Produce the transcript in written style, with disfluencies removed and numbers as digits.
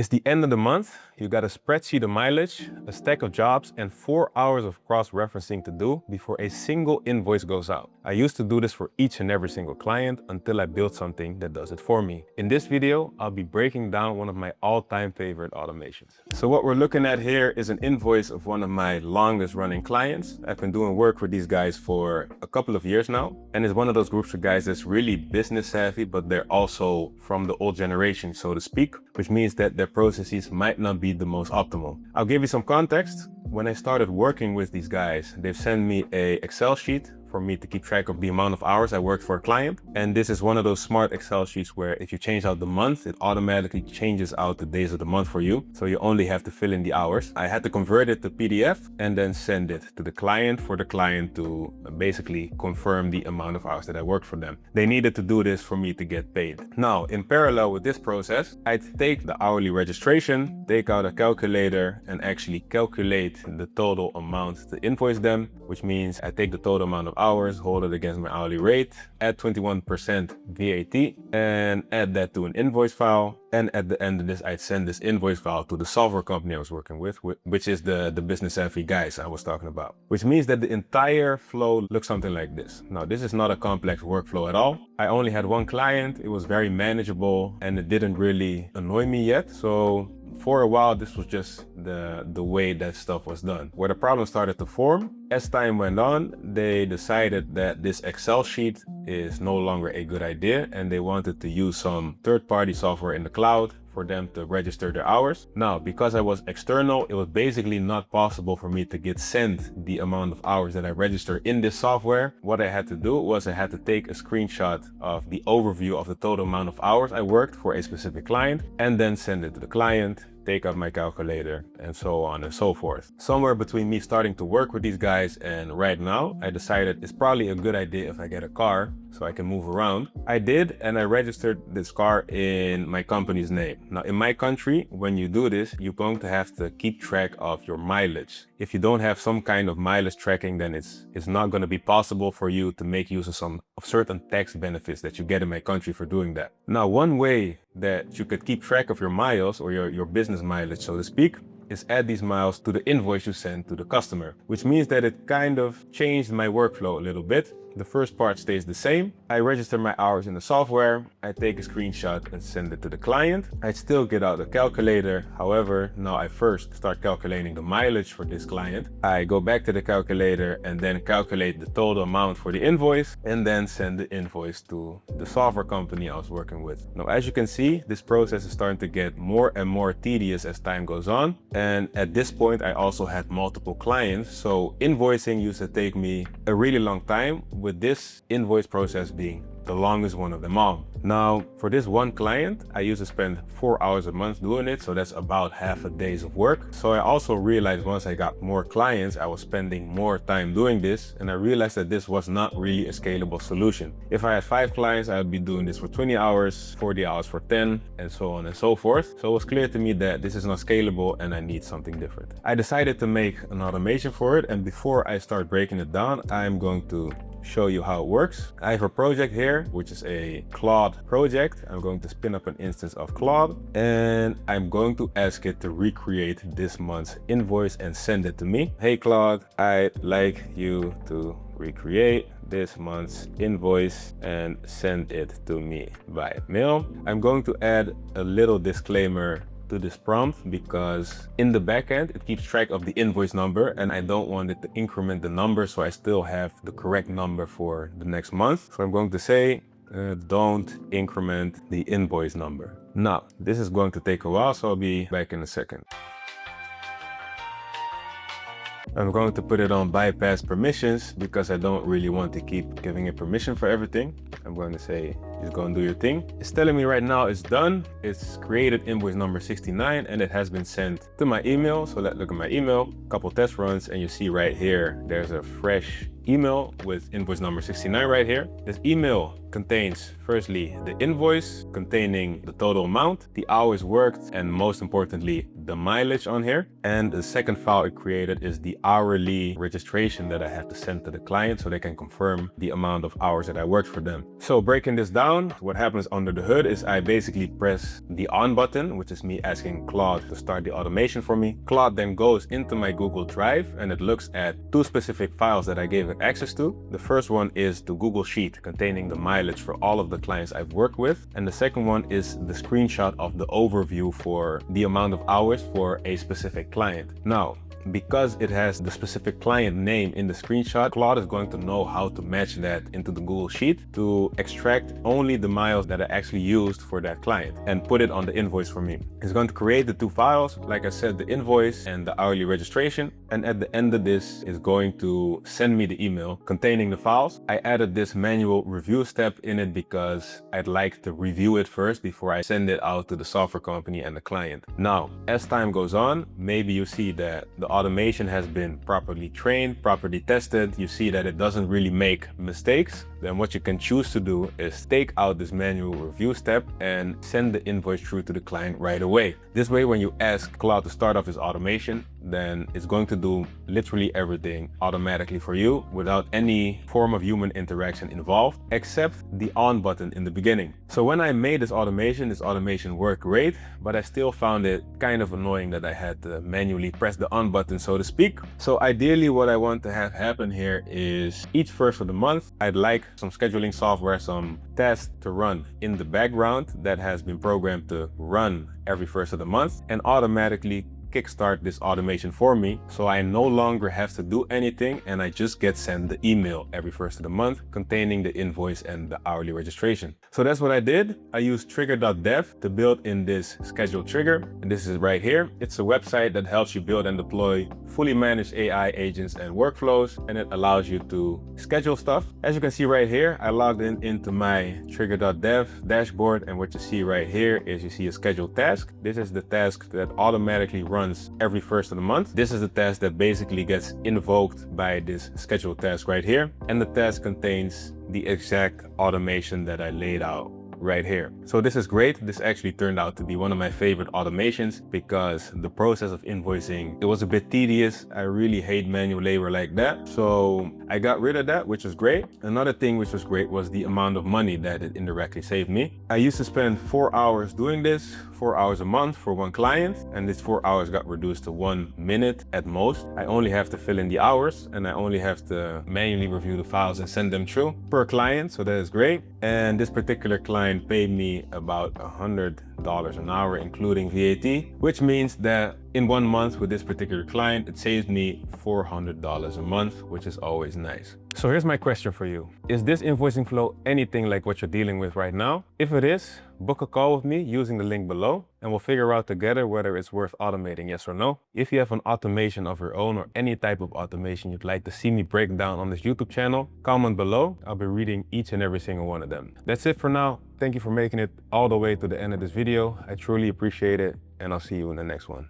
It's the end of the month. You got a spreadsheet of mileage, a stack of jobs, and 4 hours of cross-referencing to do before a single invoice goes out. I used to do this for each and every single client until I built something that does it for me. In this video, I'll be breaking down one of my all-time favorite automations. So what we're looking at here is an invoice of one of my longest running clients. I've been doing work for these guys for a couple of years now, and it's one of those groups of guys that's really business savvy, but they're also from the old generation, so to speak, which means that their processes might not be the most optimal. I'll give you some context. When I started working with these guys, they've sent me an Excel sheet for me to keep track of the amount of hours I worked for a client. And this is one of those smart Excel sheets where if you change out the month, it automatically changes out the days of the month for you. So you only have to fill in the hours. I had to convert it to PDF and then send it to the client for the client to basically confirm the amount of hours that I worked for them. They needed to do this for me to get paid. Now, in parallel with this process, I'd take the hourly registration, take out a calculator and actually calculate the total amount to invoice them, which means I take the total amount of hours, hold it against my hourly rate, add 21% VAT and add that to an invoice file. And at the end of this, I'd send this invoice file to the software company I was working with, which is the business savvy guys I was talking about, which means that the entire flow looks something like this. Now, this is not a complex workflow at all. I only had one client. It was very manageable and it didn't really annoy me yet. So for a while, this was just the way that stuff was done. Where the problem started to form, as time went on, they decided that this Excel sheet is no longer a good idea and they wanted to use some third-party software in the cloud for them to register their hours. Now, because I was external, it was basically not possible for me to get sent the amount of hours that I register in this software. What I had to do was I had to take a screenshot of the overview of the total amount of hours I worked for a specific client and then send it to the client, take out my calculator, and so on and so forth. Somewhere between me starting to work with these guys and right now, I decided it's probably a good idea if I get a car so I can move around. I did, and I registered this car in my company's name. Now, in my country, when you do this, you're going to have to keep track of your mileage. If you don't have some kind of mileage tracking, then it's not going to be possible for you to make use of certain tax benefits that you get in my country for doing that. Now, one way that you could keep track of your miles or your business mileage, so to speak, is add these miles to the invoice you send to the customer, which means that it kind of changed my workflow a little bit. The first part stays the same. I register my hours in the software. I take a screenshot and send it to the client. I still get out the calculator. However, now I first start calculating the mileage for this client. I go back to the calculator and then calculate the total amount for the invoice and then send the invoice to the software company I was working with. Now, as you can see, this process is starting to get more and more tedious as time goes on. And at this point, I also had multiple clients. So invoicing used to take me a really long time, with this invoice process being the longest one of them all. Now, for this one client, I used to spend 4 hours a month doing it, so that's about half a day's of work. So I also realized once I got more clients, I was spending more time doing this, and I realized that this was not really a scalable solution. If I had 5 clients, I would be doing this for 20 hours, 40 hours for 10, and so on and so forth. So it was clear to me that this is not scalable and I need something different. I decided to make an automation for it, and before I start breaking it down, I'm going to show you how it works. I have a project here, which is a Claude project. I'm going to spin up an instance of Claude and I'm going to ask it to recreate this month's invoice and send it to me. Hey Claude, I'd like you to recreate this month's invoice and send it to me by mail. I'm going to add a little disclaimer to this prompt because in the backend it keeps track of the invoice number and I don't want it to increment the number, so I still have the correct number for the next month. So I'm going to say don't increment the invoice number. Now, this is going to take a while, so I'll be back in a second. I'm going to put it on bypass permissions because I don't really want to keep giving it permission for everything. I'm going to say, just go and do your thing. It's telling me right now it's done. It's created invoice number 69 and it has been sent to my email. So let's look at my email, couple test runs, and you see right here, there's a fresh email with invoice number 69 right here. This email contains firstly the invoice containing the total amount, the hours worked, and most importantly, the mileage on here. And the second file it created is the hourly registration that I have to send to the client so they can confirm the amount of hours that I worked for them. So breaking this down, what happens under the hood is I basically press the on button, which is me asking Claude to start the automation for me. Claude then goes into my Google Drive and it looks at two specific files that I gave it access to. The first one is the Google Sheet containing the mileage for all of the clients I've worked with. And the second one is the screenshot of the overview for the amount of hours for a specific client. Now, because it has the specific client name in the screenshot, Claude is going to know how to match that into the Google Sheet to extract only the miles that are actually used for that client and put it on the invoice for me. It's going to create the two files, like I said, the invoice and the hourly registration. And at the end of this, is going to send me the email containing the files. I added this manual review step in it because I'd like to review it first before I send it out to the software company and the client. Now, as time goes on, maybe you see that the automation has been properly trained, properly tested. You see that it doesn't really make mistakes. Then what you can choose to do is take out this manual review step and send the invoice through to the client right away. This way, when you ask Claude to start off his automation, then it's going to do literally everything automatically for you without any form of human interaction involved, except the on button in the beginning. So when I made this automation worked great, but I still found it kind of annoying that I had to manually press the on button, so to speak. So ideally what I want to have happen here is each first of the month, I'd like some scheduling software, some tasks to run in the background that has been programmed to run every first of the month and automatically kickstart this automation for me, so I no longer have to do anything and I just get sent the email every first of the month containing the invoice and the hourly registration. So that's what I did. I used trigger.dev to build in this schedule trigger, and this is right here. It's a website that helps you build and deploy fully managed AI agents and workflows, and it allows you to schedule stuff. As you can see right here, I logged into my trigger.dev dashboard, and what you see right here is you see a scheduled task. This is the task that automatically runs every first of the month. This is the task that basically gets invoked by this scheduled task right here. And the task contains the exact automation that I laid out right here. So this is great. This actually turned out to be one of my favorite automations because the process of invoicing, it was a bit tedious. I really hate manual labor like that. So I got rid of that, which was great. Another thing which was great was the amount of money that it indirectly saved me. I used to spend 4 hours doing this, 4 hours a month for one client, and this 4 hours got reduced to 1 minute at most. I only have to fill in the hours and I only have to manually review the files and send them through per client, so that is great. And this particular client paid me about $100 an hour, including VAT, which means that in 1 month with this particular client, it saves me $400 a month, which is always nice. So here's my question for you. Is this invoicing flow anything like what you're dealing with right now? If it is, book a call with me using the link below, and we'll figure out together whether it's worth automating, yes or no. If you have an automation of your own or any type of automation you'd like to see me break down on this YouTube channel, comment below. I'll be reading each and every single one of them. That's it for now. Thank you for making it all the way to the end of this video. I truly appreciate it, and I'll see you in the next one.